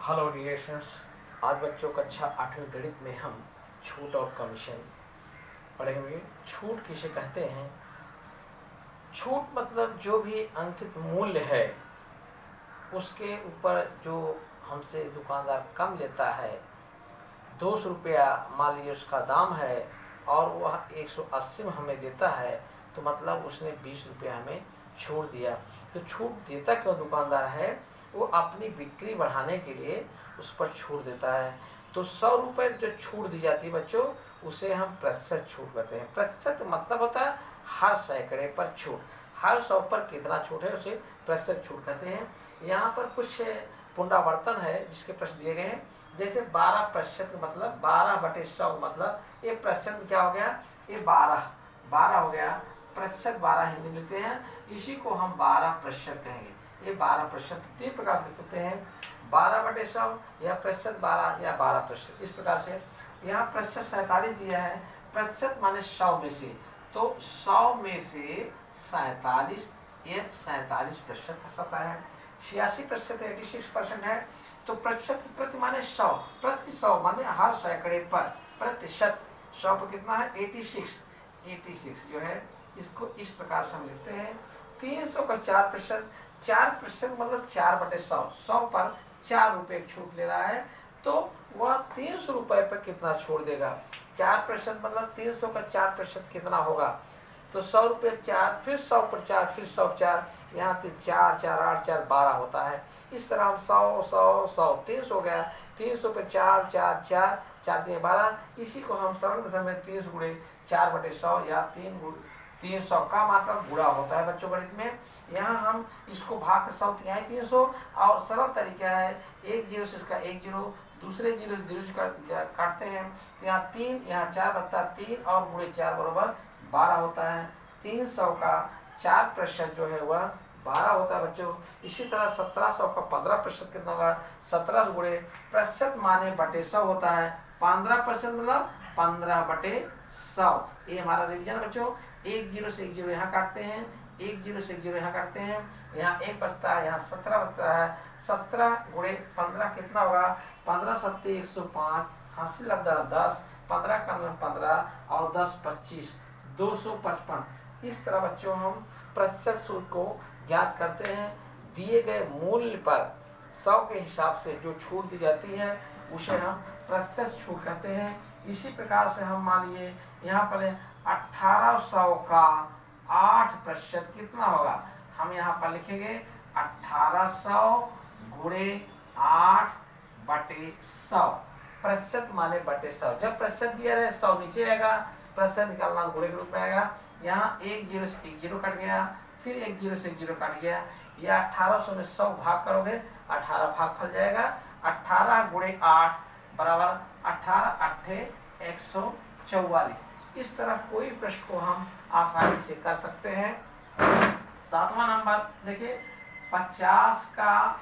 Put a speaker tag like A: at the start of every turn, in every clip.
A: Hello dears, आज बच्चों कक्षा 8वीं गणित में हम छूट और कमीशन पढ़ेंगे। छूट किसे कहते हैं? छूट मतलब जो भी अंकित मूल्य है उसके ऊपर जो हमसे दुकानदार कम लेता है। 200 रुपया मान लीजिए उसका दाम है और वह 180 में हमें देता है, तो मतलब उसने 20 रुपया हमें छूट दिया। तो छूट देता क्यों दुकानदार है? वो अपनी बिक्री बढ़ाने के लिए उस पर छूट देता है। तो 100 रुपये जो छूट दी जाती है बच्चों, उसे हम प्रतिशत छूट कहते हैं। प्रतिशत मतलब होता है हर सैकड़े पर छूट, हर 100 पर कितना छूट है उसे प्रतिशत छूट कहते हैं। यहाँ पर कुछ पुनरावर्तन है जिसके प्रश्न दिए गए हैं। जैसे 12% मतलब 12/100 मतलब ये प्रतिशत क्या हो गया? ये 12 हो गया। प्रतिशत 12 हिंदी में लिखते हैं, इसी को हम 12% कहेंगे। ये 12% 3 प्रकार से लिख सकते हैं, 12/100 या प्रतिशत 12 या 12%। इस प्रकार से यहाँ प्रतिशत 47 दिया है। प्रतिशत माने 100 में से, तो 100 में से 47, ये 47% आता है। 86% 86% है। तो प्रतिशत प्रति माने 100, प्रति 100 माने हर सैकड़े पर, प्रतिशत 100 पर कितना है? 86 जो है, इसको इस प्रकार से हम लिखते हैं। 300 का 4%, 4% मतलब 4/100, 100 पर 4 रुपये छूट ले रहा है, तो वह 300 रुपये पर कितना छोड़ देगा? 4% मतलब 300 का 4% कितना होगा? तो 100 रुपये 4, फिर 100 पर 4, फिर 100 4, यहाँ पे 4 4 8 4 12 होता है। इस तरह हम 100 100 100 300 हो गया। 300 पे 4 4 4 4 3 12, इसी को हम सरल मेथड में 300 गुणे 4/100 या 300 का मतलब गुणा होता है बच्चों गणित में। यहाँ हम इसको भाग कर 100 यहाँ 300, और सरल तरीका है 1 0 से इसका 1 0, दूसरे 0 0 काटते हैं, तो यहाँ 3, यहाँ 4/3 और गुणे 4 बराबर 12 होता है। 300 का 4% जो है वह 12 होता है बच्चों। इसी तरह 1700 का 15% कितना होगा? 17 गुणे प्रतिशत माने बटे 100 होता है। 15% मतलब 15/100। ये हमारा रिवीजन बच्चों। 1 0 से 1 0 यहाँ काटते हैं, 1 0 से 1 0 यहाँ काटते हैं, यहाँ 1 बचता है, यहाँ 17 बचता है। 17 गुणे 15 कितना होगा? 15 7 105, हासिल लगा 10, 15 का 15 और 10 25, 255। इस तरह बच्चों हम प्रतिशत सूत्र को ज्ञात करते हैं। दिए गए मूल्य पर 100 के हिसाब से जो छूट दी जाती है उसे हम प्रतिशत छूट कहते हैं। इसी प्रकार से हम मान लिए यहाँ पर 1800 का 8% कितना होगा? हम यहाँ पर लिखेंगे 1800 गुणे 8/100, प्रतिशत माने बटे 100। जब प्रतिशत दिया रहे 100 नीचे आएगा, प्रतिशत निकालना गुणे के रूप में आएगा। यहाँ 1 0 से 1 0 कट गया, फिर 1 0 से 1 0 कट गया। या 1800 में 100 भाग करोगे 18 भाग फल जाएगा। 18 गुणे 8 बराबर 18 8 144। इस तरह कोई प्रश्न को हम आसानी से कर सकते हैं। 7वां नंबर देखिए, 50 का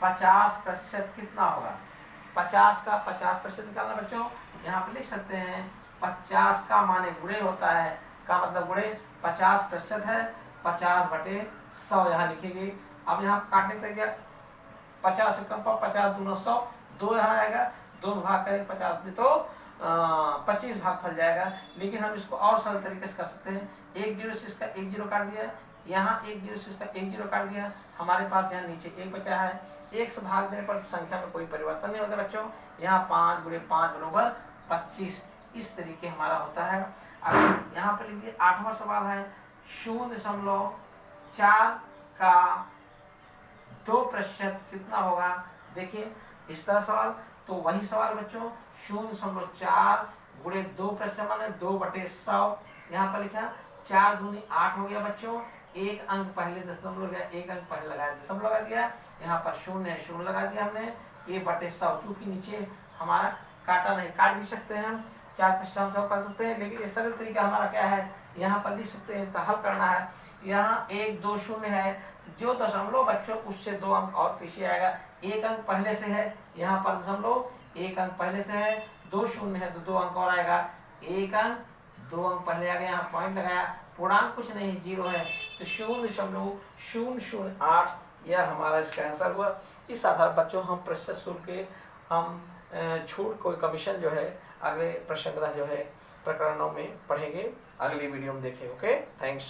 A: 50% कितना होगा? 50 का 50% निकालना बच्चों, यहाँ पर लिख सकते हैं 50 का माने गुणे होता है, का मतलब गुणे 50% है, 50/100 यहाँ लिखेंगे। अब यहाँ काटने तरीका 50 से कम पर 50 दूना 100, 2 यहाँ आएगा, 2 भाग करेंगे 50 में तो 25 भाग फल जाएगा। लेकिन हम इसको और सरल तरीके से कर सकते हैं। 1 0 से इसका 1 0 काट दिया, यहाँ 1 0 से इसका 1 0 काट दिया, हमारे पास यहाँ नीचे 1 बचा है। 1 से भाग देने पर संख्या में कोई परिवर्तन नहीं होता बच्चों। यहाँ 5 गुणे 5 बराबर 25। इस तरीके हमारा होता है। अब यहाँ पर लिखिए 8वां सवाल है, 0.4 का 2% कितना होगा? देखिए इस तरह सवाल, तो वही सवाल बच्चों, 0.4 गुणे 2% माने 2/100। यहाँ पर लिखा 4 दूनी 8 हो गया बच्चों। एक अंक पहले दशमलव गया, एक अंक पहले लगाया दशमलव लगा दिया, यहाँ पर 0 लगा दिया हमने। ये बटे 100, चूंकि नीचे हमारा काटा नहीं, काट भी सकते हैं हम, 4% 100 कर सकते हैं, लेकिन ये सरल तरीका हमारा क्या है, यहाँ पर लिख सकते हैं। हल करना है, यहाँ 1 2 0 है, जो दशमलव बच्चों उससे 2 अंक और पीछे आएगा। एक अंक पहले से है, यहाँ पर दशमलव 1 अंक पहले से है, 2 0 है तो 2 अंक और आएगा। 1 अंक 2 अंक पहले आ गया, यहाँ पॉइंट लगाया, पूर्णांक कुछ नहीं 0 है, तो 0.008 यह हमारा इसका आंसर हुआ। इस आधार बच्चों हम प्रतिशत शुल्क के हम छूट कोई कमीशन जो है अगले प्रसंग जो है प्रकरणों में पढ़ेंगे, अगली वीडियो में देखें। Okay, thanks.